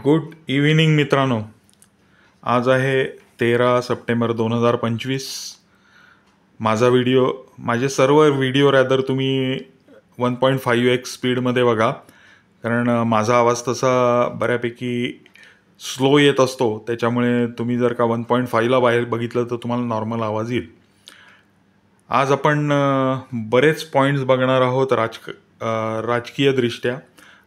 Good evening मित्रांनो. आज आहे 13 सप्टेंबर 2025. माझे सर्व व्हिडिओ रॅदर तुम्ही 1.5x स्पीडमध्ये बघा, कारण माझा आवाज तसा बऱ्यापैकी स्लो येत असतो. त्याच्यामुळे तुम्ही जर का 1.5ला बाहेर बघितलं तर तुम्हाला नॉर्मल आवाज येईल. आज आपण बरेच पॉईंट्स बघणार आहोत. राजकीयदृष्ट्या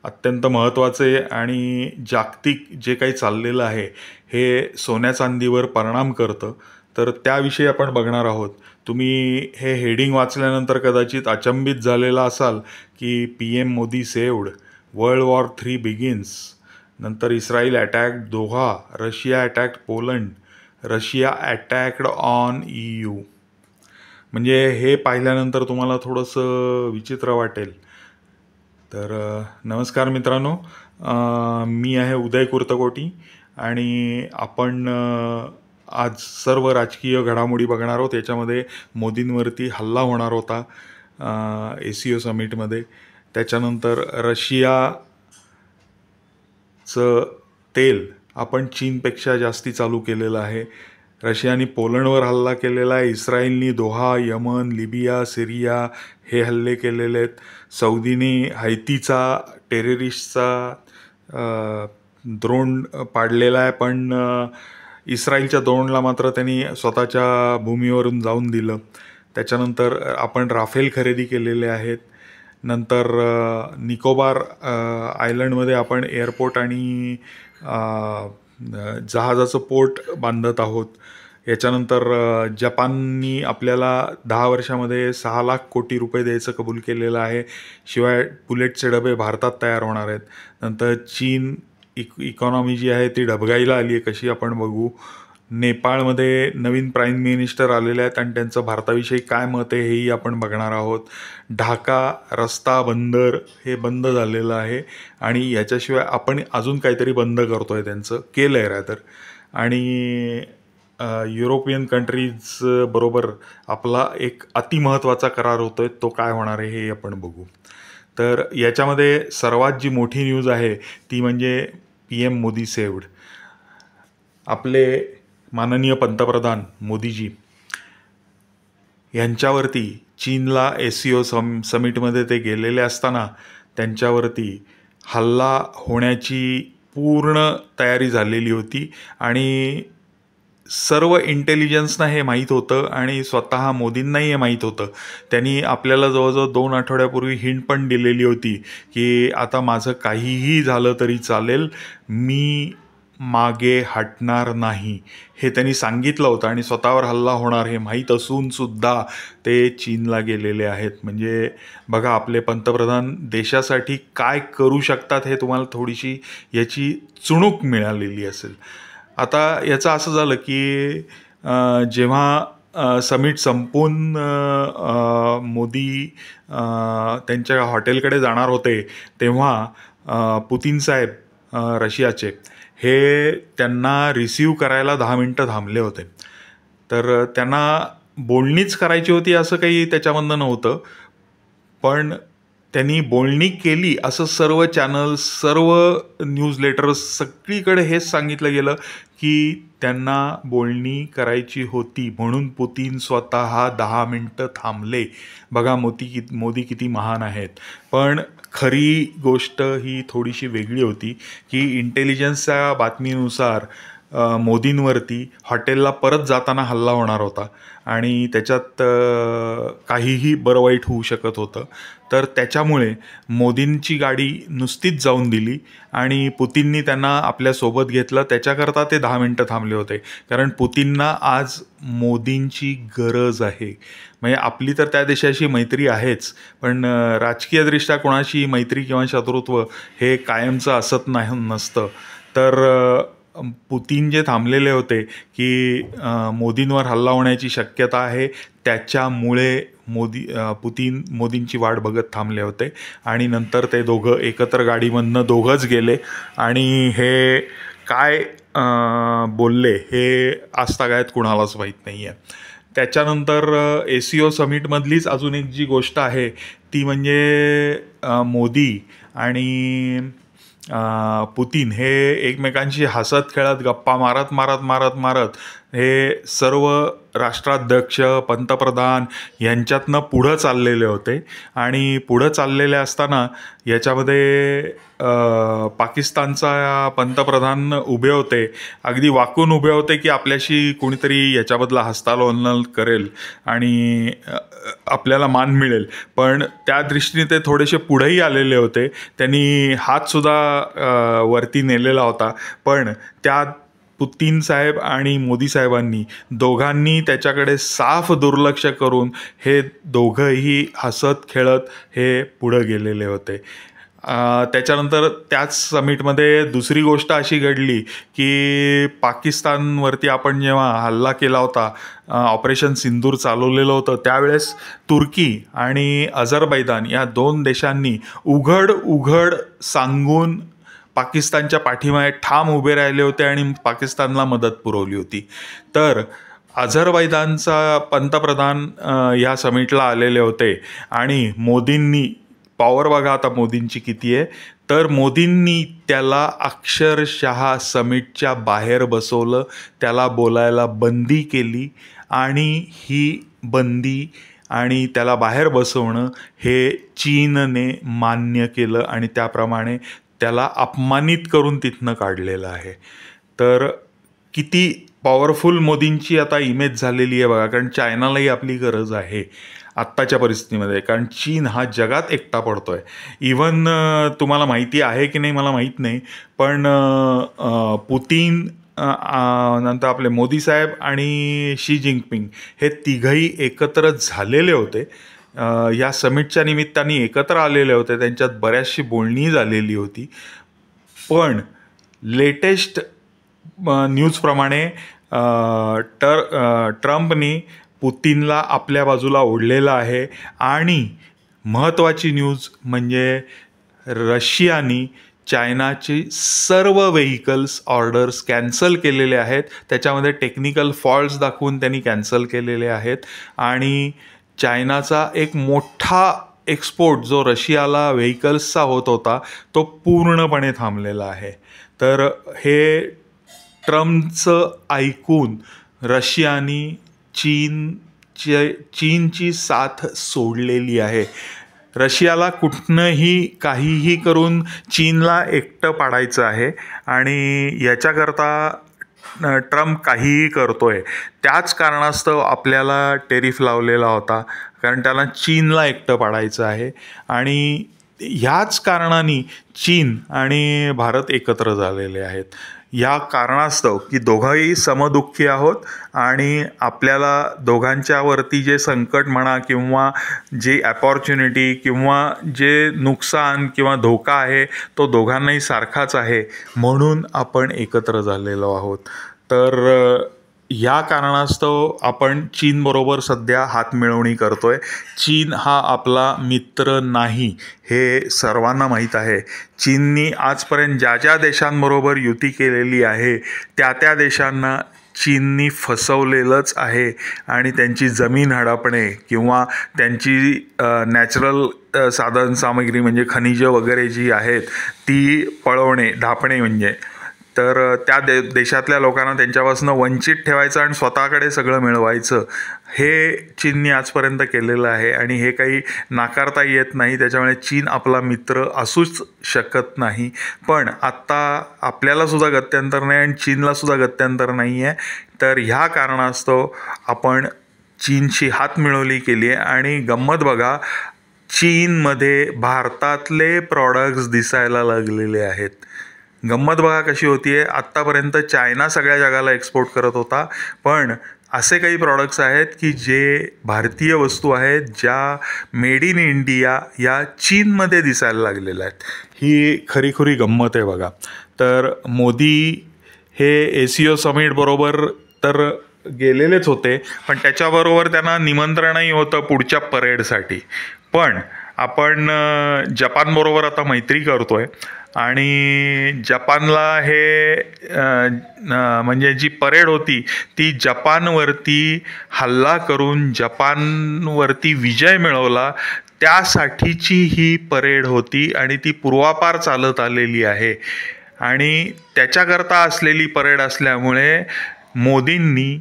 अत्यंत महत्त्वाचे आणि जागतिक जे काही चाललेलं आहे हे सोन्या चांदीवर परिणाम करतं, तर त्याविषयी आपण बघणार आहोत. तुम्ही हे हेडिंग वाचल्यानंतर कदाचित अचंबित झालेला असाल की PM Modi saved, world war 3 begins, नंतर Israel attacked Doha, Russia attacked Poland, Russia attacked on EU. म्हणजे हे पाहिल्यानंतर तुम्हाला थोडंसं विचित्र वाटेल. तर नमस्कार मित्रांनो, मी आहे उदय कुर्तकोटी आणि आपण आज सर्व राजकीय घडामोडी बघणार आहोत. याच्यामध्ये मोदींवरती हल्ला होणार होता ACO समिटमध्ये. त्याच्यानंतर रशियाचं तेल आपण चीनपेक्षा जास्ती चालू केलेलं आहे. रशियाने पोलंडवर हल्ला केलेला आहे. इस्रायलनी दोहा, यमन, लिबिया, सिरिया हे हल्ले केलेले आहेत. सौदीने हैतीचा टेररिस्टचा ड्रोन पाडलेला आहे, पण इस्रायलच्या ड्रोनला मात्र त्यांनी स्वतःच्या भूमीवरून जाऊन दिलं. त्याच्यानंतर आपण राफेल खरेदी केलेले आहेत. नंतर निकोबार आयलंडमध्ये आपण एअरपोर्ट आणि जहाजाचं पोर्ट बांधत आहोत. याच्यानंतर जपाननी आपल्याला 10 वर्षामध्ये 6 लाख कोटी रुपये द्यायचं कबूल केलेलं आहे. शिवाय बुलेटचे डबे भारतात तयार होणार आहेत. नंतर चीन इकॉनॉमी जी आहे ती डबघाईला आली आहे, कशी आपण बघू. नेपाळमध्ये नवीन प्राईम मिनिस्टर आलेले आहेत आणि त्यांचं भारताविषयी काय मत आहे हेही आपण बघणार आहोत. ढाका रस्ता बंदर हे बंद झालेलं आहे आणि याच्याशिवाय आपण अजून काहीतरी बंद करतोय, त्यांचं केलं आहे रॅदर. आणि युरोपियन कंट्रीज बरोबर आपला एक अतिमहत्त्वाचा करार होतोय, तो काय होणार आहे हे आपण बघू. तर याच्यामध्ये सर्वात जी मोठी न्यूज आहे ती म्हणजे PM मोदी सेव्ड. आपले माननीय पंतप्रधान मोदीजी यांच्यावरती चीनला ACO समिटमध्ये ते गेलेले असताना त्यांच्यावरती हल्ला होण्याची पूर्ण तयारी झालेली होती आणि सर्व इंटेलिजन्सना हे माहीत होतं आणि स्वतः मोदींनाही हे माहीत होतं. त्यांनी आपल्याला जवळजवळ 2 आठवड्यापूर्वी हिंट पण दिलेली होती की आता माझं काहीही झालं तरी चालेल, मी मागे हटणार नाही, हे त्यांनी सांगितलं होतं. आणि स्वतःवर हल्ला होणार हे माहीत असून सुद्धा ते चीनला गेलेले आहेत. म्हणजे बघा, आपले पंतप्रधान देशासाठी काय करू शकतात हे तुम्हाला थोडीशी याची चुणूक मिळालेली असेल. आता याचं असं झालं की जेव्हा समिट संपून मोदी त्यांच्या हॉटेलकडे जाणार होते तेव्हा पुतीन साहेब रशियाचे हे त्यांना रिसीव करायला 10 मिनटं थांबले होते. तर त्यांना बोलणीच करायची होती असं काही त्याच्यामधनं नव्हतं, पण त्यांनी बोलणी केली असं सर्व चॅनल्स, सर्व न्यूज लेटर्स, सगळीकडे हेच सांगितलं गेलं की त्यांना बोलणी करायची होती, म्हणून पुतीन स्वतः 10 मिनटं थांबले. बघा मोदी किती महान आहेत. पण खरी गोष्ट ही थोडीशी वेगळी होती की इंटेलिजन्सच्या बातमीनुसार मोदींवरती हॉटेलला परत जाताना हल्ला होणार होता आणि त्याच्यात काहीही बरं वाईट होऊ शकत होतं. तर त्याच्यामुळे मोदींची गाडी नुसतीच जाऊन दिली आणि पुतीननी त्यांना आपल्यासोबत घेतलं. त्याच्याकरता ते 10 मिनटं थांबले होते, कारण पुतीनना आज मोदींची गरज आहे. म्हणजे आपली तर त्या देशाशी मैत्री आहेच, पण राजकीयदृष्ट्या कोणाशी मैत्री किंवा शत्रुत्व हे कायमचं असत नसतं. तर पुतीन जे थांबलेले होते की मोदींवर हल्ला होण्याची शक्यता आहे, त्याच्यामुळे पुतीन मोदींची वाट बघत थांबले होते. आणि नंतर ते दोघं एकत्र गाडीमधनं दोघंच गेले आणि हे काय बोलले हे आजतागायत कुणालाच माहीत नाही आहे. त्याच्यानंतर ACO समिटमधलीच अजून एक जी गोष्ट आहे ती म्हणजे मोदी आणि पुतीन हे एकमेकांशी हसत खेळत गप्पा मारत मारत मारत मारत हे सर्व राष्ट्राध्यक्ष पंतप्रधान यांच्यातनं पुढं चाललेले होते. आणि पुढं चाललेले असताना याच्यामध्ये पाकिस्तानचा पंतप्रधान उभे होते, अगदी वाकून उभे होते की आपल्याशी कोणीतरी याच्याबद्दल हस्तांदोलन करेल आणि आपल्याला मान मिळेल. पण त्या दृष्टीने ते थोडेसे पुढेही आलेले होते. त्यांनी हातसुद्धा वरती नेलेला होता. पण त्या पुतीन साहेब आणि मोदी साहेबांनी दोघांनी त्याच्याकडे साफ दुर्लक्ष करून हे दोघंही हसत खेळत हे पुढं गेलेले होते. त्याच्यानंतर त्याच समिटमध्ये दुसरी गोष्ट अशी घडली की पाकिस्तानवरती आपण जेव्हा हल्ला केला होता, ऑपरेशन सिंदूर चालवलेलं होतं, त्यावेळेस तुर्की आणि अझरबैजान या 2 देशांनी उघड सांगून पाकिस्तानच्या पाठीमागे ठाम उभे राहिले होते आणि पाकिस्तानला मदत पुरवली होती. तर अझरबैजानचा पंतप्रधान या समिटला आलेले होते आणि मोदींनी, पॉवर बघा आता मोदींची किती आहे, तर मोदींनी त्याला अक्षरशः समिटच्या बाहेर बसवलं, त्याला बोलायला बंदी केली. आणि ही बंदी आणि त्याला बाहेर बसवणं हे चीनने मान्य केलं आणि त्याप्रमाणे त्याला अपमानित करून तिथनं काढलेलं आहे. तर किती पॉवरफुल मोदींची आता इमेज झालेली आहे बघा. कारण चायनालाही आपली गरज आहे आत्ताच्या परिस्थितीमध्ये, कारण चीन हा जगात एकटा पडतोय. इवन तुम्हाला माहिती आहे की नाही मला माहीत नाही, पण पुतीन नंतर आपले मोदी साहेब आणि शी जिनपिंग हे तिघही एकत्र झालेले होते. या समिटच्या निमित्ताने एकत्र आलेले होते. त्यांच्यात बऱ्याचशी बोलणी झालेली होती. पण लेटेस्ट न्यूजप्रमाणे ट्रम्पनी पुतीनला आपल्या बाजूला ओढलेलं आहे. आणि महत्त्वाची न्यूज म्हणजे रशियानी चायनाची सर्व व्हेकल्स ऑर्डर्स कॅन्सल केलेले आहेत. त्याच्यामध्ये टेक्निकल फॉल्ट्स दाखवून त्यांनी कॅन्सल केलेले आहेत. आणि चायनाचा एक मोठा एक्सपोर्ट जो रशियाला व्हेकल्सचा होत होता तो पूर्णपणे थांबलेला आहे. तर हे ट्रम्पचं ऐकून रशियानी चीनची साथ सोडलेली आहे. रशियाला कुठनंही काहीही करून चीनला एकटं पाडायचं आहे आणि याच्याकरता ट्रम्प काहीही करतोय. त्याच कारणास्तव आपल्याला टेरिफ लावलेला होता, कारण त्याला चीनला एकटं पाडायचं आहे. आणि ह्याच कारणाने चीन आणि भारत एकत्र झालेले आहेत. या कारणास्तव की दोघंही समदुःखी आहोत आणि आपल्याला दोघांच्यावरती जे संकट म्हणा किंवा जे अपॉर्च्युनिटी किंवा जे नुकसान किंवा धोका आहे तो दोघांनाही सारखाच आहे, म्हणून आपण एकत्र झालेलो आहोत. तर या कारणास्तव आपण चीनबरोबर सध्या हातमिळवणी करतोय. चीन हा आपला मित्र नाही हे सर्वांना माहीत आहे. चीननी आजपर्यंत ज्या ज्या देशांबरोबर युती केलेली आहे त्या देशांना चीननी फसवलेलंच आहे आणि त्यांची जमीन हडपणे किंवा त्यांची नॅचरल साधनसामग्री म्हणजे खनिजं वगैरे जी आहेत ती पळवणे, ढापणे म्हणजे, तर त्या देशातल्या लोकांना त्यांच्यापासून वंचित ठेवायचं आणि स्वतःकडे सगळं मिळवायचं, हे चीननी आजपर्यंत केलेलं आहे आणि हे काही नाकारता येत नाही. त्याच्यामुळे चीन आपला मित्र असूच शकत नाही. पण आत्ता आपल्यालासुद्धा गत्यंतर नाही आणि चीनलासुद्धा गत्यंतर नाही आहे. तर ह्या कारणास्तव आपण चीनशी हातमिळवणी केली आहे. आणि गंमत बघा, चीनमध्ये भारतातले प्रॉडक्ट्स दिसायला लागलेले आहेत. गंमत बघा कशी होती आहे. आत्तापर्यंत चायना सगळ्या जगाला एक्सपोर्ट करत होता, पण असे काही प्रॉडक्ट्स आहेत की जे भारतीय वस्तू आहेत ज्या मेड इन इंडिया या चीनमध्ये दिसायला लागलेल्या आहेत. ही खरीखुरी गंमत आहे बघा. तर मोदी हे ASEAN समिट बरोबर तर गेलेलेच होते, पण त्याच्याबरोबर त्यांना निमंत्रणही होतं पुढच्या परेडसाठी. पण आपण जपानबरोबर आता मैत्री करतोय आणि जपानला हे म्हणजे जी परेड होती ती जपानवरती हल्ला करून जपानवरती विजय मिळवला त्यासाठीची ही परेड होती आणि ती पूर्वापार चालत आलेली आहे आणि त्याच्याकरता असलेली परेड असल्यामुळे मोदींनी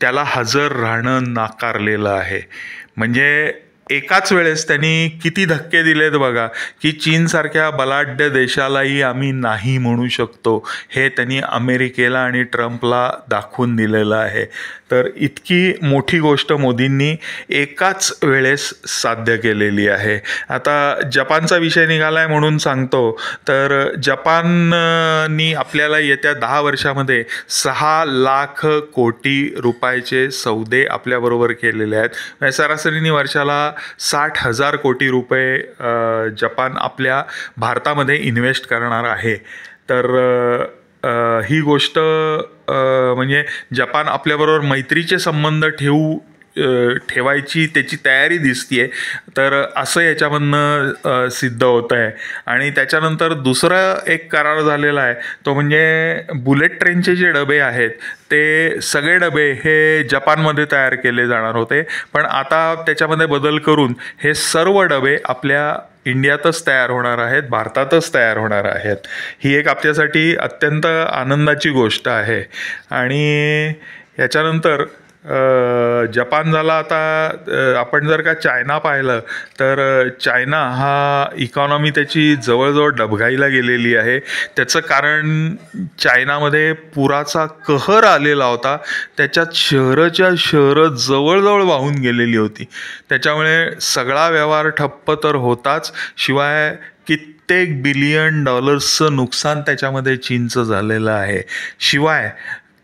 त्याला हजर राहणं नाकारलेलं आहे. म्हणजे एकाच वेळेस त्यांनी किती धक्के दिलेत बघा, की चीनसारख्या बलाढ्य देशालाही आम्ही नाही म्हणू शकतो हे त्यांनी अमेरिकेला आणि ट्रम्पला दाखवून दिलेलं आहे. तर इतकी मोठी गोष्ट मोदींनी एकाच वेळेस साध्य केलेली आहे. आता जपानचा विषय निघाला आहे म्हणून सांगतो, तर जपाननी आपल्याला येत्या 10 वर्षामध्ये 6 लाख कोटी रुपयाचे सौदे आपल्याबरोबर केलेले आहेत. म्हणजे सरासरीने वर्षाला 60,000 कोटी रुपये जपान आपल्या भारतामध्ये इन्व्हेस्ट करणार आहे. तर ही गोष्ट म्हणजे जपान आपल्याबरोबर मैत्रीचे संबंध ठेवायची त्याची तयारी दिसतीये. तर असं याच्यामधनं सिद्ध होतं आहे. आणि त्याच्यानंतर दुसरा एक करार झालेला आहे, तो म्हणजे बुलेट ट्रेनचे जे डबे आहेत ते सगळे डबे हे जपानमध्ये तयार केले जाणार होते, पण आता त्याच्यामध्ये बदल करून हे सर्व डबे आपल्या इंडियातच तयार होणार आहेत, भारतातच तयार होणार आहेत. ही एक आपल्यासाठी अत्यंत आनंदाची गोष्ट आहे. आणि याच्यानंतर जपान झाला. आता आपण जर का चायना पाहिलं तर चायना हा इकॉनॉमी त्याची जवळजवळ डबघाईला गेलेली आहे. त्याचं कारण चायनामध्ये पुराचा कहर आलेला होता, त्याच्यात शहरं जवळजवळ वाहून गेलेली होती. त्याच्यामुळे सगळा व्यवहार ठप्प तर होताच, शिवाय कित्येक बिलियन डॉलर्सचं नुकसान त्याच्यामध्ये चीनचं झालेलं आहे. शिवाय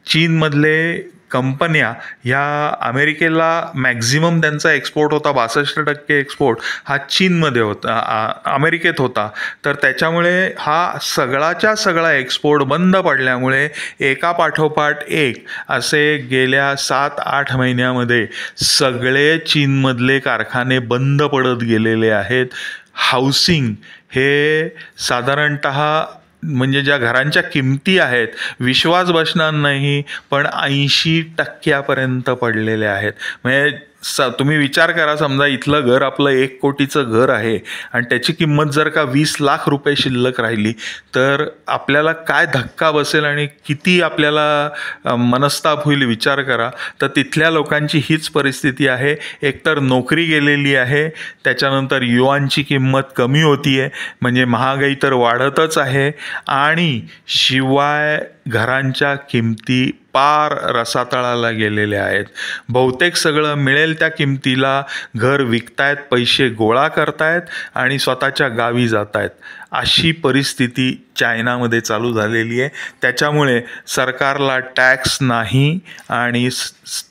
चीनमधले कंपन्या ह्या अमेरिकेला मॅक्झिमम त्यांचा एक्सपोर्ट होता, 62% एक्सपोर्ट हा चीनमध्ये होता, अमेरिकेत होता. तर त्याच्यामुळे हा सगळाच्या सगळा एक्सपोर्ट बंद पडल्यामुळे एका पाठोपाठ एक असे गेल्या 7-8 महिन्यामध्ये सगळे चीनमधले कारखाने बंद पडत गेलेले आहेत. हाऊसिंग हे साधारणतः म्हणजे ज्या घरांच्या किमती आहेत विश्वास बसणार नाही, पण 80% पडलेले आहेत. म्हणजे तुम्ही विचार करा, समजा इथलं घर आपलं 1 कोटीचं घर आहे आणि त्याची किंमत जर का 20 लाख रुपये शिल्लक राहिली तर आपल्याला काय धक्का बसेल आणि किती आपल्याला मनस्ताप होईल विचार करा. तर तिथल्या लोकांची हीच परिस्थिती आहे. एकतर नोकरी गेलेली आहे, त्याच्यानंतर युवांची किंमत कमी होतीये, म्हणजे महागाई तर वाढतच आहे, आणि शिवाय घरांच्या किमती पार रसातळाला गेलेल्या आहेत. बहुतेक सगळं मिळेल त्या किमतीला घर विकतायत, पैसे गोळा करतायत आणि स्वतःच्या गावी जात आहेत. अशी परिस्थिती चायनामध्ये चालू झालेली आहे. त्याच्यामुळे सरकारला टॅक्स नाही आणि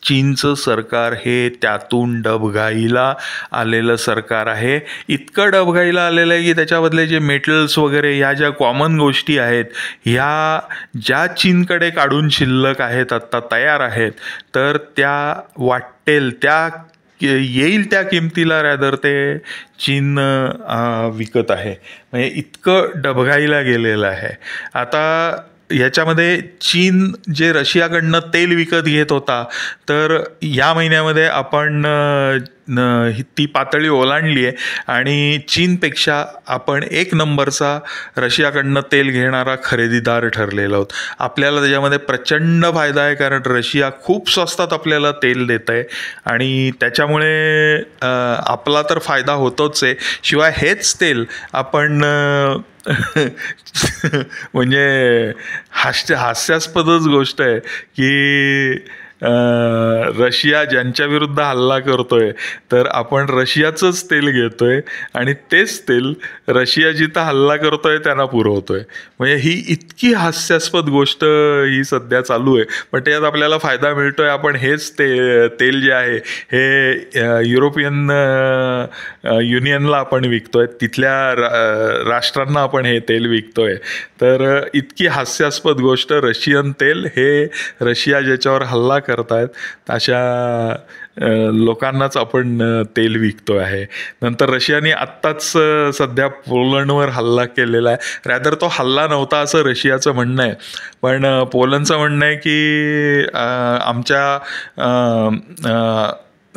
चीनचं सरकार हे त्यातून डबघाईला आलेलं सरकार आहे. इतकं डबघाईला आलेलं आहे की त्याच्याबदले जे मेटल्स वगैरे ह्या ज्या कॉमन गोष्टी आहेत ह्या ज्या चीनकडे काढून शिल्लक आहेत, आत्ता तयार आहेत, तर त्या वाटेल त्या येईल त्या किमतीला रॅदर ते चीन विकत आहे. म्हणजे इतकं डबघाईला गेलेलं आहे. आता ह्याच्यामध्ये चीन जे रशियाकडनं तेल विकत घेत होता, तर या महिन्यामध्ये आपण ती पातळी ओलांडली आहे आणि चीनपेक्षा आपण 1 नंबरचा रशियाकडनं तेल घेणारा खरेदीदार ठरलेलो आहोत. आपल्याला त्याच्यामध्ये प्रचंड फायदा आहे, कारण रशिया खूप स्वस्तात आपल्याला तेल देत आहे आणि त्याच्यामुळे आपला तर फायदा होतोच आहे. शिवाय हेच तेल आपण म्हणजे हास्यास्पदच गोष्ट आहे की रशिया ज्यांच्या विरुद्ध हल्ला करतोय तर आपण रशियाचंच तेल घेतोय आणि तेच तेल रशिया जिथं हल्ला करतोय त्यांना पुरवतोय. म्हणजे ही इतकी हास्यास्पद गोष्ट ही सध्या चालू आहे, पण त्यात आपल्याला फायदा मिळतोय. आपण हेच तेल जे आहे हे युरोपियन युनियनला आपण विकतोय, तिथल्या राष्ट्रांना आपण हे तेल विकतोय. तर इतकी हास्यास्पद गोष्ट, रशियन तेल हे रशिया ज्याच्यावर हल्ला करतायत अशा लोकांनाच आपण तेल विकतो आहे. नंतर रशियाने आत्ताच सध्या पोलंडवर हल्ला केलेला आहे. रॅदर तो हल्ला नव्हता असं रशियाचं म्हणणं आहे, पण पोलंडचं म्हणणं आहे की आमच्या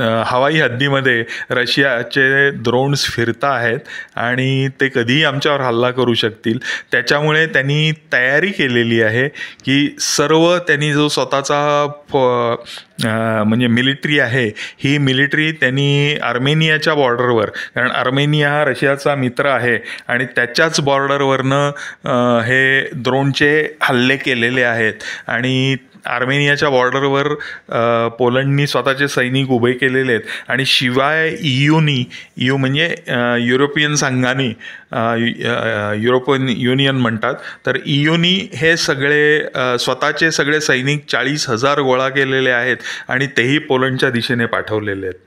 हवाई हद्दीमध्ये रशियाचे ड्रोन्स फिरता आहेत आणि ते कधीही आमच्यावर हल्ला करू शकतील. त्याच्यामुळे त्यांनी तयारी केलेली आहे की त्यांनी जो स्वतःचा म्हणजे मिलिटरी आहे, ही मिलिटरी त्यांनी आर्मेनियाच्या बॉर्डरवर, कारण आर्मेनिया हा रशियाचा मित्र आहे आणि त्याच्याच बॉर्डरवरनं हे ड्रोनचे हल्ले केलेले आहेत. आणि आर्मेनियाच्या बॉर्डरवर पोलंडनी स्वतःचे सैनिक उभे केलेले आहेत. आणि शिवाय EU म्हणजे युरोपियन संघाने, युरोपियन युनियन म्हणतात, तर EUनी हे सगळे स्वतःचे सगळे सैनिक 40,000 गोळा केलेले आहेत आणि तेही पोलंडच्या दिशेने पाठवलेले आहेत.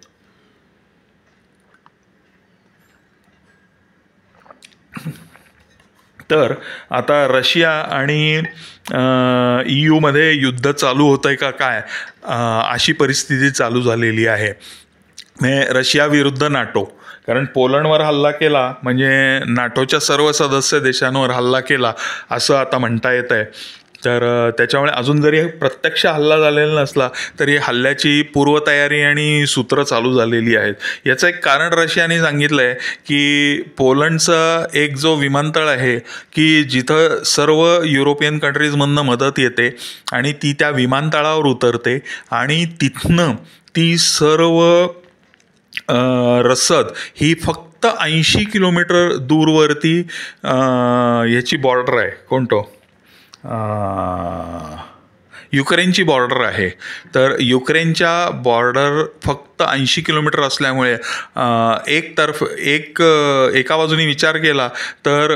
तर आता रशिया आणि EUमध्ये युद्ध चालू होतं आहे का काय, अशी परिस्थिती चालू झालेली आहे. म्हणजे रशिया विरुद्ध नाटो, कारण पोलंडवर हल्ला केला म्हणजे नाटोच्या सर्व सदस्य देशांवर हल्ला केला असं आता म्हणता येत आहे. तर त्याच्यामुळे अजून जरी प्रत्यक्ष हल्ला झालेला नसला तरी हल्ल्याची पूर्वतयारी आणि सूत्र चालू झालेली आहेत. याचं एक कारण रशियाने सांगितलं आहे की पोलंडचं एक जो विमानतळ आहे की जिथं सर्व युरोपियन कंट्रीजमधनं मदत येते आणि ती त्या विमानतळावर उतरते आणि तिथनं ती सर्व रसद ही फक्त 80 किलोमीटर दूरवरती ह्याची बॉर्डर आहे, कोणतो युक्रेनची बॉर्डर आहे. तर युक्रेनच्या बॉर्डर फक्त 80 किलोमीटर असल्यामुळे एका बाजूने विचार केला तर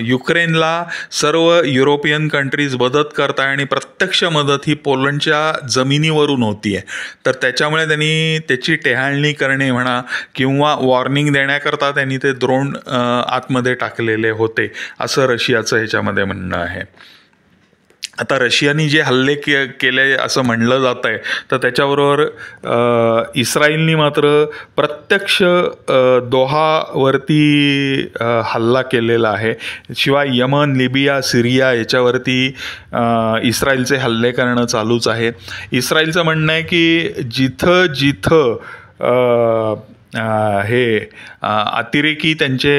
युक्रेनला सर्व युरोपियन कंट्रीज मदत करताय आणि प्रत्यक्ष मदत ही पोलंडच्या जमिनीवरून होती आहे. तर त्याच्यामुळे त्यांनी त्याची टेहाळणी करणे म्हणा किंवा वॉर्निंग देण्याकरता त्यांनी ते ड्रोन आतमध्ये टाकलेले होते, असं रशियाचं ह्याच्यामध्ये म्हणणं आहे. आता रशियाने जे हल्ले केले असं म्हणलं जात आहे, तर त्याच्याबरोबर इस्रायलनी मात्र प्रत्यक्ष दोहावरती हल्ला केलेला आहे. शिवाय यमन, लिबिया, सिरिया याच्यावरती इस्रायलचे हल्ले करणं चालूच आहे. इस्रायलचं म्हणणं आहे की जिथं हे अतिरेकी त्यांचे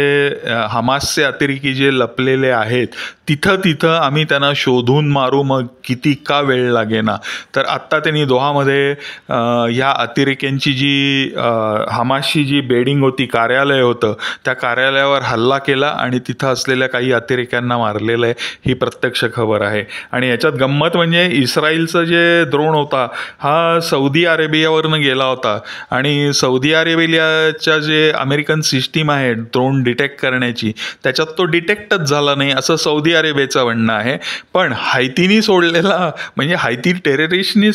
हमासचे अतिरेकी जे लपलेले आहेत तिथं आम्ही त्यांना शोधून मारू, मग किती का वेळ लागेना. तर आत्ता त्यांनी दोहामध्ये ह्या अतिरेक्यांची जी हमासची जी बेडिंग होती, कार्यालय होतं, त्या कार्यालयावर हल्ला केला आणि तिथं असलेल्या काही अतिरेक्यांना मारलेलं आहे, ही प्रत्यक्ष खबर आहे. आणि याच्यात गंमत म्हणजे इस्रायलचं जे ड्रोन होता हा सौदी अरेबियावरनं गेला होता आणि सौदी अरेबियाच्या जे अमेरिकन सिस्टीम आहे ड्रोन डिटेक्ट करण्याची, त्याच्यात तो डिटेक्टच झाला नाही असं सौदी अरेबियाचं म्हणणं आहे. पण हायतीनी सोडलेला, म्हणजे हायती टेररिस्टनी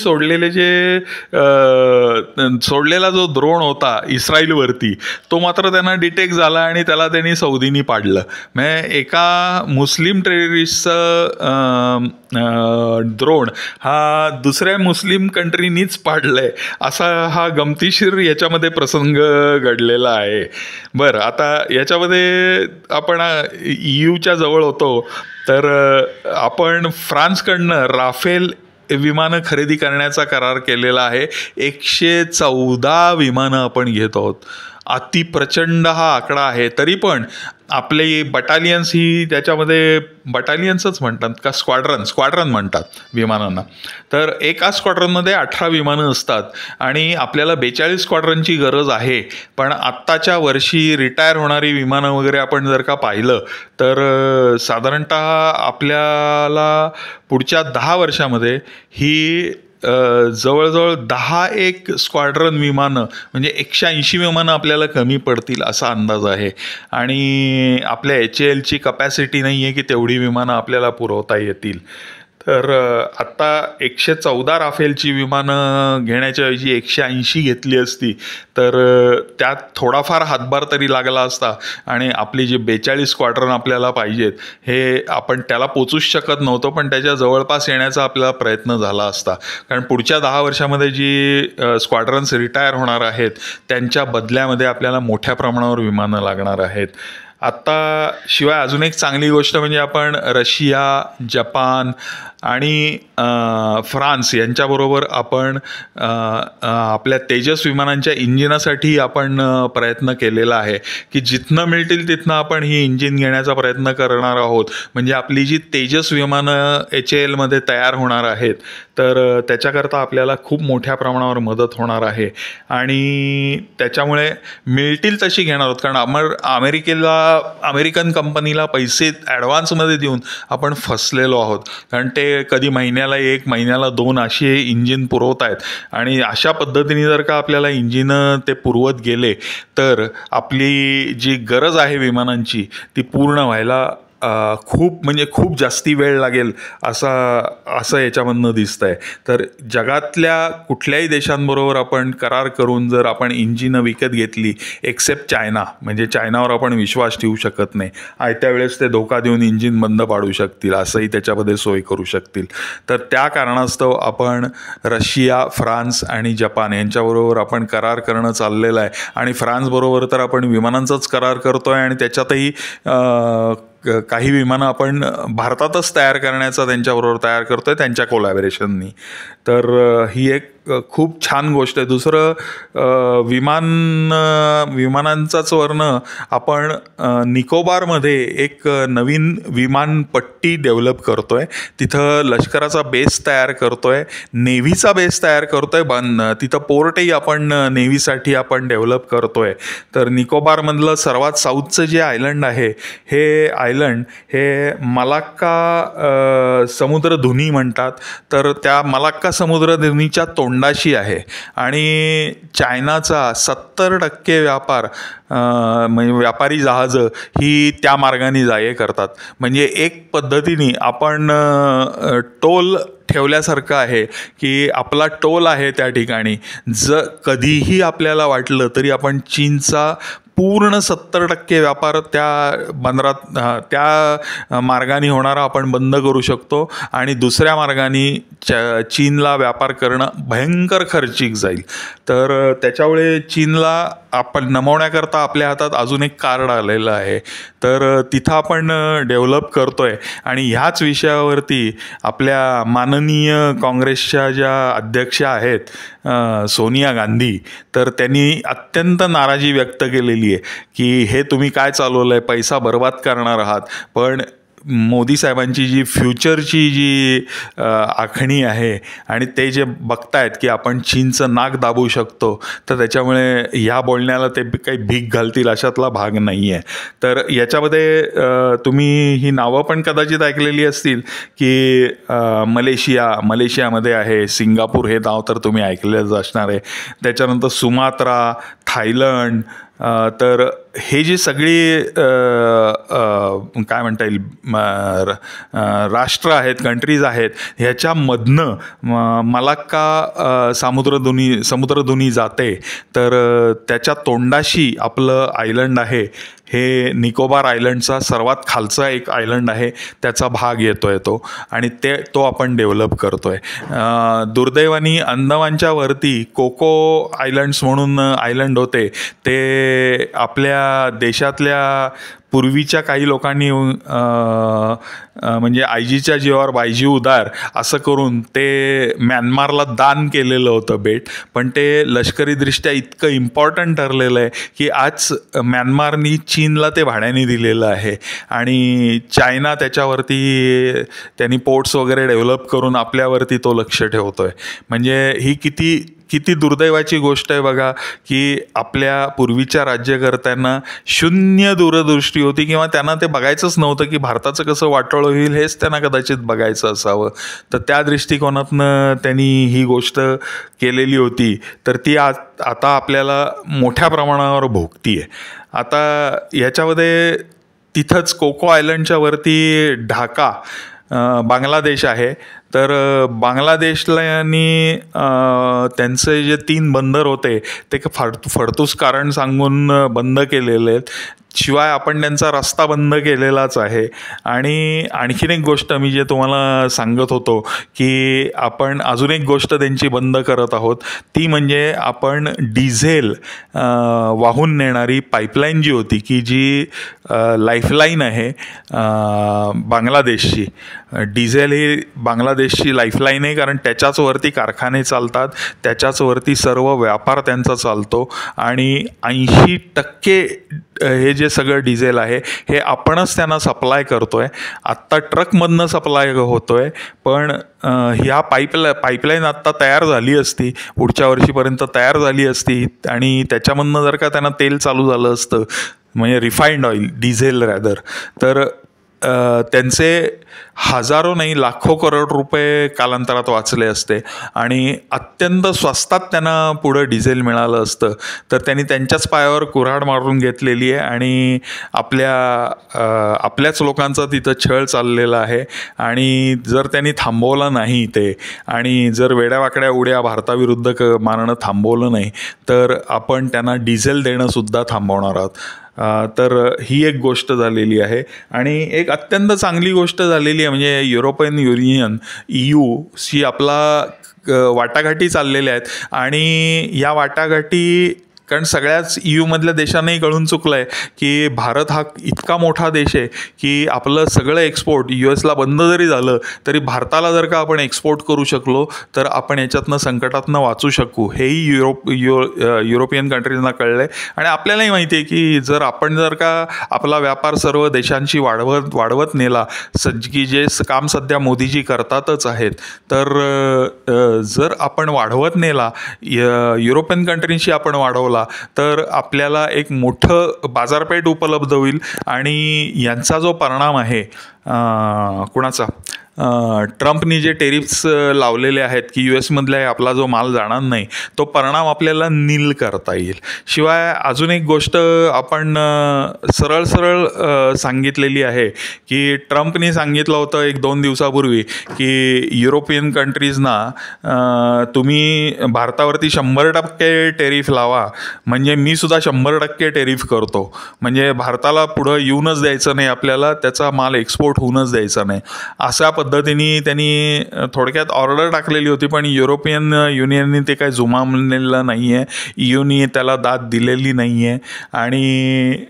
सोडलेला जो ड्रोन होता इस्रायलवरती, तो मात्र त्यांना डिटेक्ट झाला आणि त्याला त्यांनी सौदीनी पाडलं. म्हणजे एका मुस्लिम टेररिस्टचं ड्रोन हा दुसऱ्या मुस्लिम कंट्रीनीच पाडलंय, असा हा गमतीशीर याच्यामध्ये प्रसंग घडलेला आहे. बरं, आता याच्यामध्ये आपण EUच्या जवळ होतो, तर आपण फ्रान्सकडनं राफेल विमानं खरेदी करण्याचा करार केलेला आहे. 114 विमानं आपण घेत आहोत. अतिप्रचंड हा आकडा आहे. तरी पण आपले बटालियन्स ही त्याच्यामध्ये बटालियन्सच म्हणतात का स्क्वाड्रन म्हणतात विमानांना. तर एका स्क्वाड्रनमध्ये 18 विमानं असतात आणि आपल्याला 42 स्क्वाड्रनची गरज आहे. पण आत्ताच्या वर्षी रिटायर होणारी विमानं वगैरे आपण जर का पाहिलं तर साधारणतः आपल्याला पुढच्या 10 वर्षामध्ये ही जवळजवळ 10 स्क्वाड्रन विमानं म्हणजे 180 विमानं आपल्याला कमी पडतील असा अंदाज आहे. आणि आपल्या HALची कपॅसिटी नाही आहे की तेवढी विमानं आपल्याला पुरवता येतील. तर आत्ता 114 राफेलची विमानं घेण्याच्या ऐवजी 180 घेतली असती तर त्यात थोडाफार हातभार तरी लागला असता आणि आपली जी 42 स्क्वाड्रन आपल्याला पाहिजेत हे आपण त्याला पोचूच शकत नव्हतो, पण त्याच्या जवळपास येण्याचा आपला प्रयत्न झाला असता. कारण पुढच्या 10 वर्षामध्ये जी स्क्वाड्रन्स रिटायर होणार आहेत त्यांच्या बदल्यामध्ये आपल्याला मोठ्या प्रमाणावर विमानं लागणार आहेत. आत्ता शिवाय अजून एक चांगली गोष्ट म्हणजे आपण रशिया, जपान, आणि फ्रान्स यांच्याबरोबर आपण आपल्या तेजस विमानांच्या इंजिनासाठी आपण प्रयत्न केलेला आहे की जिथनं मिळतील तिथनं आपण ही इंजिन घेण्याचा प्रयत्न करणार आहोत. म्हणजे आपली जी तेजस विमानं HALमध्ये तयार होणार आहेत तर त्याच्याकरता आपल्याला खूप मोठ्या प्रमाणावर मदत होणार आहे आणि त्याच्यामुळे मिळतील तशी घेणार आहोत. कारण अमेरिकन कंपनीला पैसे ॲडव्हान्समध्ये देऊन आपण फसलेलो आहोत. कारण ते कधी महिन्याला 1 महिन्याला 2 अशी इंजिन पुरवत आहेत आणि अशा पद्धतीने जर का आपल्याला इंजिनं ते पुरवत गेले तर आपली जी गरज आहे विमानांची ती पूर्ण व्हायला खूप जास्ती वेळ लागेल असं याच्यामधनं दिसतंय. तर जगातल्या कुठल्याही देशांबरोबर आपण करार करून जर आपण इंजिनं विकत घेतली एक्सेप्ट चायना, म्हणजे चायनावर आपण विश्वास ठेवू शकत नाही. आयत्या वेळेस ते धोका देऊन इंजिन बंद पाडू शकतील, असंही त्याच्यामध्ये सोय करू शकतील. तर त्या कारणास्तव आपण रशिया, फ्रान्स आणि जपान यांच्याबरोबर आपण करार करणं चाललेलं आहे. आणि फ्रान्सबरोबर तर आपण विमानांचाच करार करतोय आणि त्याच्यातही काही विमानं आपण भारतातच तयार करण्याचा त्यांच्याबरोबर तयार करतोय त्यांच्या कोलॅबोरेशननी. तर ही एक खूप छान गोष्ट आहे. दुसरं विमानांचाच वर्ण आपण निकोबारमध्ये एक नवीन विमानपट्टी डेव्हलप करतोय. तिथं लष्कराचा बेस तयार करतोय, नेव्हीचा बेस तयार करतोय, तिथं पोर्टही आपण नेव्हीसाठी आपण डेव्हलप करतोय. तर निकोबारमधलं सर्वात साऊथचं जे आयलंड आहे हे आयलंड हे मलाक्का समुद्रधुनी म्हणतात. तर त्या मलाक्का समुद्रधुनीच्या तोंडाशी आहे आणि चायनाचा 70% व्यापार म्हणजे व्यापारी जहाजं ही त्या मार्गाने जाये करतात. म्हणजे एक पद्धतीने आपण टोल ठेवल्यासारखं आहे की आपला टोल आहे त्या ठिकाणी. कधीही आपल्याला वाटलं तरी आपण चीनचा पूर्ण 70% व्यापार त्या बंदरात त्या मार्गाने होणारा आपण बंद करू शकतो आणि दुसऱ्या मार्गाने चीनला व्यापार करणं भयंकर खर्चिक जाईल. तर त्याच्यामुळे चीनला आपण नमवण्याकरता आपल्या हातात अजून एक कार्ड आलेलं आहे. तर तिथं आपण डेव्हलप करतोय आणि ह्याच विषयावरती आपल्या माननीय काँग्रेसच्या ज्या अध्यक्षा आहेत सोनिया गांधी, तर त्यांनी अत्यंत नाराजी व्यक्त केलेली आहे की हे तुम्ही काय चालवलं आहे, पैसा बर्बाद करणार आहात. पण मोदी साहेबांची जी फ्युचरची जी आखणी आहे आणि ते जे बघतायत की आपण चीनचं नाक दाबू शकतो, तर त्याच्यामुळे ह्या बोलण्याला ते काही भीक घालतील अशातला भाग नाही आहे. तर याच्यामध्ये तुम्ही ही नावं पण कदाचित ऐकलेली असतील की मलेशियामध्ये आहे, सिंगापूर हे नाव तर तुम्ही ऐकलेलंच असणार आहे. त्याच्यानंतर सुमात्रा, थायलंड. तर हे जी सगळी काय म्हणता येईल राष्ट्र आहेत, कंट्रीज आहेत, ह्याच्यामधनं मलाक्का समुद्रधुनी जाते. तर त्याच्या तोंडाशी आपलं आयलंड आहे. हे निकोबार आयलंडचा सर्वात खालचा एक आयलंड आहे, त्याचा भाग येतोय तो आणि तो आपण डेव्हलप करतोय. दुर्दैवानी अंदमानच्या वरती कोको आयलंड्स म्हणून आयलंड होते, ते आपल्या देशातल्या पूर्वीच्या काही लोकांनी म्हणजे आईजीच्या जीवावर बायजी उदार असं करून ते म्यानमारला दान केलेलं होतं बेट. पण ते लष्करीदृष्ट्या इतकं इम्पॉर्टंट ठरलेलं आहे की आज म्यानमारनी चीनला ते भाड्याने दिलेलं आहे आणि चायना त्याच्यावरती त्यांनी पोर्ट्स वगैरे डेव्हलप करून आपल्यावरती तो लक्ष ठेवतोय. म्हणजे ही किती दुर्दैवाची गोष्ट आहे बघा की आपल्या पूर्वीच्या राज्यकर्त्यांना शून्य दूरदृष्टी होती किंवा त्यांना ते बघायचंच नव्हतं की भारताचं कसं वाटोळं होईल, हेच त्यांना कदाचित बघायचं असावं. तर त्या दृष्टिकोनातनं त्यांनी ही गोष्ट केलेली होती. तर ती आता आपल्याला मोठ्या प्रमाणावर भोगती आहे. आता ह्याच्यामध्ये तिथंच कोको आयलंडच्या वरती ढाका बांगलादेश आहे. तर बांगलादेशलानी त्यांचे जे 3 बंदर होते ते फडतूस कारण सांगून बंद केलेले आहेत. शिवाय आपण त्यांचा रस्ता बंद केलेलाच आहे. आणि आणखीन एक गोष्ट मी जे तुम्हाला सांगत होतो की आपण अजून एक गोष्ट त्यांची बंद करत आहोत, ती म्हणजे आपण डिझेल वाहून नेणारी पाईपलाईन जी होती की जी लाईफलाईन आहे बांगलादेशची. डिझेल ही बांगलादेशची लाईफलाईन आहे, कारण त्याच्याच वरती कारखाने चालतात, त्याच्याच वरती सर्व व्यापार त्यांचा चालतो. आणि 80% हे जे सगळं डिझेल आहे हे आपणच त्यांना सप्लाय करतोय. आत्ता ट्रकमधनं सप्लाय होतोय, पण ह्या पाईपलाईन आत्ता तयार झाली असती, पुढच्या वर्षीपर्यंत तयार झाली असती, आणि त्याच्यामधनं जर का त्यांना तेल चालू झालं असतं, म्हणजे रिफाईंड ऑइल, डिझेल रॅदर, तर त्यांचे हजारो नाही लाखो करोड रुपये कालांतरात वाचले असते आणि अत्यंत स्वस्तात त्यांना पुढं डिझेल मिळालं असतं. तर त्यांनी त्यांच्याच पायावर कुऱ्हाड मारून घेतलेली आहे आणि आपल्याच लोकांचा तिथं छळ चाललेला आहे. आणि जर त्यांनी थांबवलं नाही ते, आणि जर वेड्यावाकड्या उड्या भारताविरुद्ध मारणं थांबवलं नाही, तर आपण त्यांना डिझेल देणंसुद्धा थांबवणार आहोत. तर ही एक गोष्ट झालेली आहे. आणि एक अत्यंत चांगली गोष्ट झालेली आहे म्हणजे युरोपियन युनियन EUशी आपला वाटाघाटी चाललेल्या आहेत. आणि या वाटाघाटी, कारण सगळ्याच EUमधल्या देशांनाही कळून चुकलं आहे की भारत हा इतका मोठा देश आहे की आपलं सगळं एक्सपोर्ट USला बंद जरी झालं तरी भारताला जर का आपण एक्सपोर्ट करू शकलो तर आपण याच्यातनं संकटातनं वाचू शकू, हेही युरोपियन कंट्रीजना कळलं आहे. आणि आपल्यालाही माहिती आहे की जर का आपला व्यापार सर्व देशांशी वाढवत नेला, की जे काम सध्या मोदीजी करतातच आहेत, तर जर आपण वाढवत नेला, युरोपियन कंट्रींशी आपण वाढवला, तर आपल्याला एक मोठं बाजारपेठ उपलब्ध होईल. आणि यांचा जो परिणाम आहे कुणाचा, ट्रम्पनी जे टेरिफ्स लावलेले आहेत की US मधला आपला जो माल जाणार नाही, तो परिणाम आपल्याला नील करता येईल. शिवाय अजून एक गोष्ट आपण सरळ सांगितलेली आहे की ट्रम्पनी सांगितलं होतं 1-2 दिवसापूर्वी की युरोपियन कंट्रीजना तुम्ही भारतावरती 100% टेरिफ लावा, म्हणजे मी सुद्धा 100% टेरिफ करतो, म्हणजे भारताला पुढं येऊनच द्यायचं नाही, आपल्याला त्याचा माल एक्सपोर्ट होऊनच द्यायचा नाही, अशा पद्धतीने त्यांनी थोडक्यात ऑर्डर टाकलेली होती. पण युरोपियन युनियनने ते काय जुमानलेलं नाही आहे, EUनी त्याला दाद दिलेली नाही आहे. आणि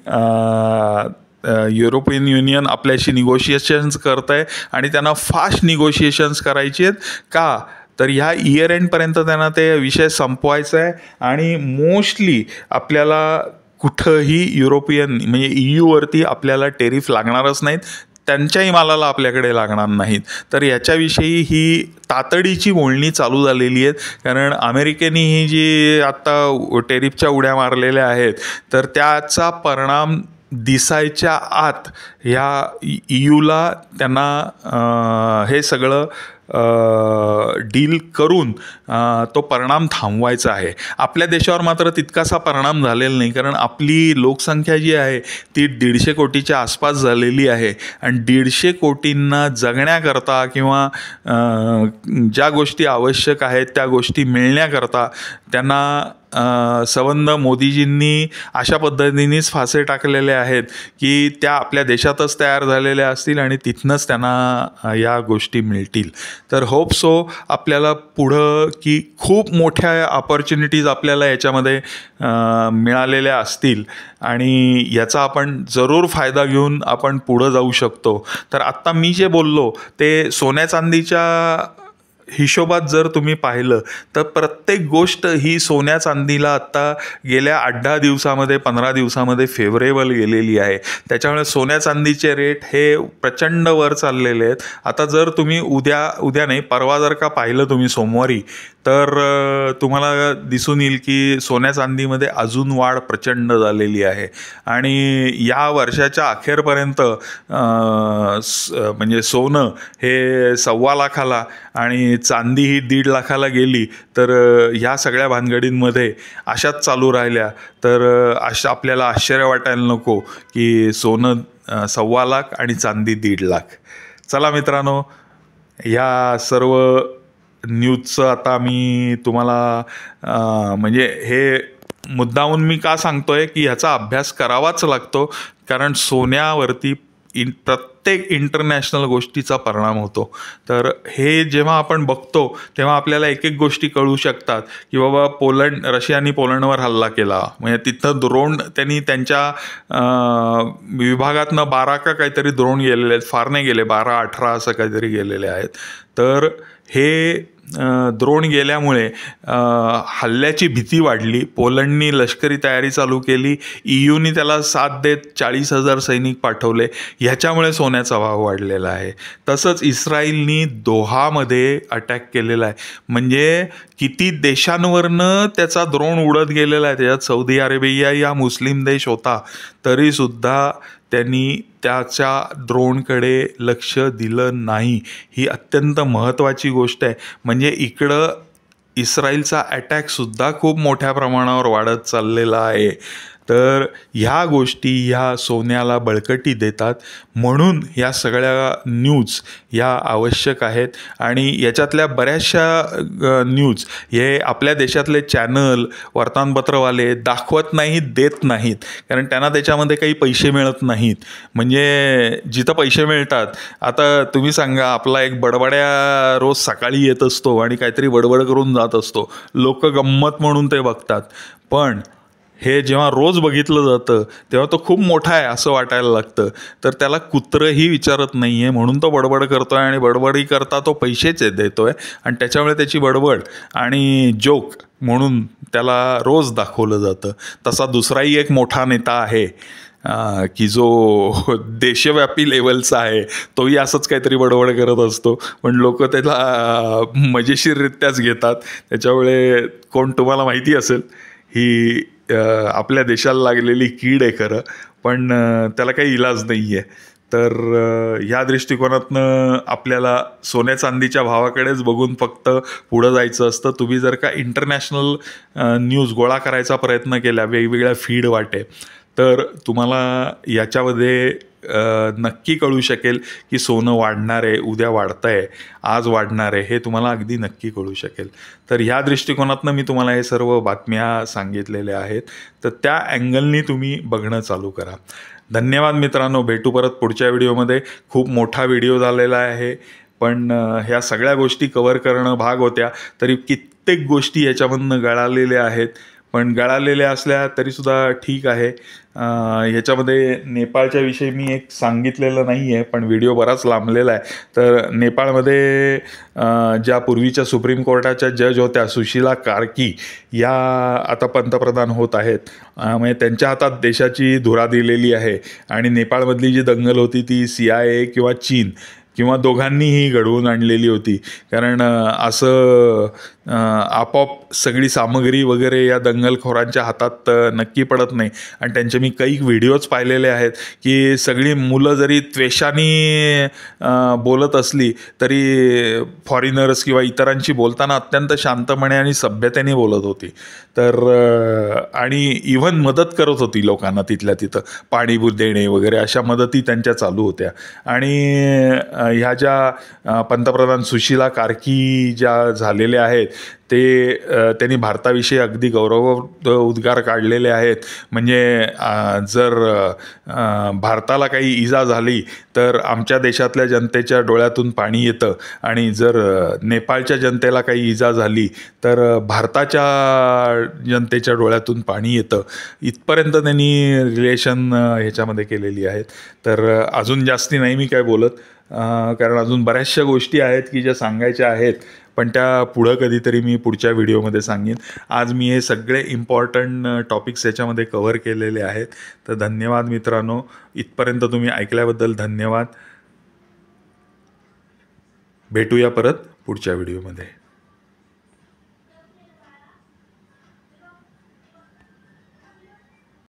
युरोपियन युनियन आपल्याशी निगोशिएशन्स करत आहे आणि त्यांना फास्ट निगोशिएशन्स करायची आहेत. का तर ह्या इयर एंडपर्यंत त्यांना ते विषय संपवायचा आहे. आणि मोस्टली आपल्याला कुठंही युरोपियन म्हणजे EUवरती आपल्याला टेरिफ लागणारच नाहीत, त्यांच्याही मालाला आपल्याकडे लागणार नाहीत. तर याच्याविषयी ही तातडीची बोलणी चालू झालेली आहेत. कारण अमेरिकेने ही जी आत्ता टेरिफच्या उड्या मारलेल्या आहेत, तर त्याचा परिणाम दिसायच्या आत ह्या EUला त्यांना हे सगळं डील करून तो परिणाम थांबवायचा आहे. आपल्या देशावर मात्र तितकासा परिणाम झालेला नाही, कारण आपली लोकसंख्या जी आहे ती 150 कोटीच्या आसपास झालेली आहे. आणि 150 कोटींना जगण्याकरता किंवा ज्या गोष्टी आवश्यक आहेत त्या गोष्टी मिळण्याकरता त्यांना संबंध मोदीजींनी अशा पद्धतीनेच फासे टाकलेले आहेत की त्या आपल्या देशातच तयार झालेल्या असतील आणि तिथनंच त्यांना या गोष्टी मिळतील. तर होप सो आपल्याला पुढं की खूप मोठ्या ऑपॉर्च्युनिटीज आपल्याला याच्यामध्ये मिळालेल्या असतील आणि याचा आपण जरूर फायदा घेऊन आपण पुढं जाऊ शकतो. तर आत्ता मी जे बोललो ते सोन्या चांदीच्या हिशोबात जर तुम्ही पाहिलं तर प्रत्येक गोष्ट ही सोन्या चांदीला आत्ता गेल्या 8-10 दिवसामध्ये 15 दिवसामध्ये फेवरेबल गेलेली आहे. त्याच्यामुळे सोन्या चांदीचे रेट हे प्रचंड वर चाललेले आहेत. आता जर तुम्ही उद्या नाही परवा जर का पाहिलं तुम्ही सोमवारी, तर तुम्हाला दिसून येईल की सोन्या चांदीमध्ये अजून वाढ प्रचंड झालेली आहे. आणि या वर्षाच्या अखेरपर्यंत म्हणजे सोनं हे 1.25 लाखाला आणि चांदी ही 1.5 लाखाला गेली, तर ह्या सगळ्या भानगडींमध्ये अशाच चालू राहिल्या तर आपल्याला आश्चर्य वाटायला नको की सोनं 1.25 लाख आणि चांदी 1.5 लाख. चला मित्रांनो, ह्या सर्व न्यूजचं आता मी तुम्हाला म्हणजे हे मुद्दामून मी का सांगतोय की ह्याचा अभ्यास करावाच लागतो, कारण सोन्यावरती प्रत्येक इंटरनॅशनल गोष्टीचा परिणाम होतो. तर हे जेव्हा आपण बघतो तेव्हा आपल्याला एक एक गोष्टी कळू शकतात की बाबा रशियाने पोलंडवर हल्ला केला, म्हणजे तिथं द्रोण त्यांनी त्यांच्या विभागातनं 12 का काहीतरी द्रोण गेलेले आहेत, फार नाही गेले, 12-18 असं काहीतरी गेलेले आहेत. तर हे द्रोण गेल्यामुळे हल्ल्याची भीती वाढली. पोलंडनी लष्करी तयारी चालू केली. EUनी त्याला साथ देत 40,000 सैनिक पाठवले. ह्याच्यामुळे सोन्याचा भाव वाढलेला आहे. तसंच इस्रायलनी दोहामध्ये अटॅक केलेला आहे. म्हणजे किती देशांवरनं त्याचा द्रोण उडत गेलेला आहे. त्याच्यात सौदी अरेबिया या मुस्लिम देश होता, तरीसुद्धा त्यांनी त्याच्या ड्रोनकडे लक्ष दिलं नाही. ही अत्यंत महत्त्वाची गोष्ट आहे. म्हणजे इकडं इस्रायलचा अटॅकसुद्धा खूप मोठ्या प्रमाणावर वाढत चाललेला आहे. तर ह्या गोष्टी ह्या सोन्याला बळकटी देतात. म्हणून ह्या सगळ्या न्यूज ह्या आवश्यक आहेत. आणि याच्यातल्या बऱ्याचशा न्यूज हे आपल्या देशातले चॅनल, वर्तमानपत्रवाले दाखवत नाहीत, देत नाहीत, कारण त्यांना त्याच्यामध्ये काही पैसे मिळत नाहीत. म्हणजे जिथं पैसे मिळतात, आता तुम्ही सांगा, आपला एक बडबड्या रोज सकाळी येत असतो आणि काहीतरी बडबड करून जात असतो, लोक गंमत म्हणून ते बघतात. पण हे जेव्हा रोज बघितलं जातं तेव्हा तो खूप मोठा आहे असं वाटायला लागतं. तर त्याला कुत्रंही विचारत नाही आहे, म्हणून तो बडबड करतो आहे. आणि बडबडी करता तो पैसेच देतो आहे, आणि त्याच्यामुळे त्याची बडबड आणि जोक म्हणून त्याला रोज दाखवलं जातं. तसा दुसराही एक मोठा नेता आहे की जो देशव्यापी लेवलचा आहे, तोही असंच काहीतरी बडबड करत असतो, पण लोक त्याला मजेशीररित्याच घेतात. त्याच्यामुळे कोण, तुम्हाला माहिती असेल, ही आपल्या देशाला लागलेली कीड आहे खरं, पण त्याला काही इलाज नाही आहे. तर ह्या दृष्टिकोनातनं आपल्याला सोन्या चांदीच्या भावाकडेच बघून फक्त पुढं जायचं असतं. तुम्ही जर का इंटरनॅशनल न्यूज गोळा करायचा प्रयत्न केला वेगवेगळ्या फीड वाटे, तर तुम्हाला याच्यामध्ये नक्की कळू शकेल की सोनं वाढणार आहे, उद्या वाढतं आहे, आज वाढणार आहे, हे तुम्हाला अगदी नक्की कळू शकेल. तर ह्या दृष्टिकोनातनं मी तुम्हाला हे सर्व बातम्या सांगितलेल्या आहेत. तर त्या अँगलनी तुम्ही बघणं चालू करा. धन्यवाद मित्रांनो. भेटू परत पुढच्या व्हिडिओमध्ये. खूप मोठा व्हिडिओ झालेला आहे, पण ह्या सगळ्या गोष्टी कव्हर करणं भाग होत्या. तरी कित्येक गोष्टी याच्यामधनं गळालेल्या आहेत, पण गळालेल्या असल्या तरीसुद्धा ठीक आहे. ह्याच्यामध्ये नेपाळच्या विषयी मी एक सांगितलेलं नाही आहे, पण व्हिडिओ बराच लांबलेला आहे. तर नेपाळमध्ये ज्या पूर्वीच्या सुप्रीम कोर्टाच्या जज होत्या सुशीला कार्की, या आता पंतप्रधान होत आहेत. म्हणजे त्यांच्या हातात देशाची धुरा दिलेली आहे. आणि नेपाळमधली जी दंगल होती ती CIA किंवा चीन किंवा दोघांनीही घडवून आणलेली होती. कारण असं आपोआप सगळी सामग्री वगैरे या दंगलखोरांच्या हातात नक्की पडत नाही. आणि त्यांचे मी काही व्हिडिओज पाहिलेले आहेत की सगळी मुलं जरी त्वेषाने बोलत असली तरी फॉरिनर्स किंवा इतरांशी बोलताना अत्यंत शांतपणे आणि सभ्यतेने बोलत होती. तर आणि इव्हन मदत करत होती लोकांना तिथल्या तिथं, पाणी देणे वगैरे अशा मदती त्यांच्या चालू होत्या. आणि ह्या ज्या पंतप्रधान सुशीला कार्की ज्या झालेल्या आहेत ते त्यांनी भारताविषयी अगदी उद्गार काढलेले आहेत. म्हणजे जर भारताला काही इजा झाली तर आमच्या देशातल्या जनतेच्या डोळ्यातून पाणी येतं, आणि जर नेपाळच्या जनतेला काही इजा झाली तर भारताच्या जनतेच्या डोळ्यातून पाणी येतं. इथपर्यंत त्यांनी रिलेशन ह्याच्यामध्ये केलेली आहेत. तर अजून जास्ती नाही मी काय बोलत, कारण अजून बऱ्याचशा गोष्टी आहेत की ज्या सांगायच्या आहेत, पण त्या पुढं कधीतरी मी पुढच्या व्हिडिओमध्ये सांगेन. आज मी हे सगळे इम्पॉर्टंट टॉपिक्स याच्यामध्ये कव्हर केलेले आहेत. तर धन्यवाद मित्रांनो, इथपर्यंत तुम्ही ऐकल्याबद्दल धन्यवाद. भेटूया परत पुढच्या व्हिडिओमध्ये.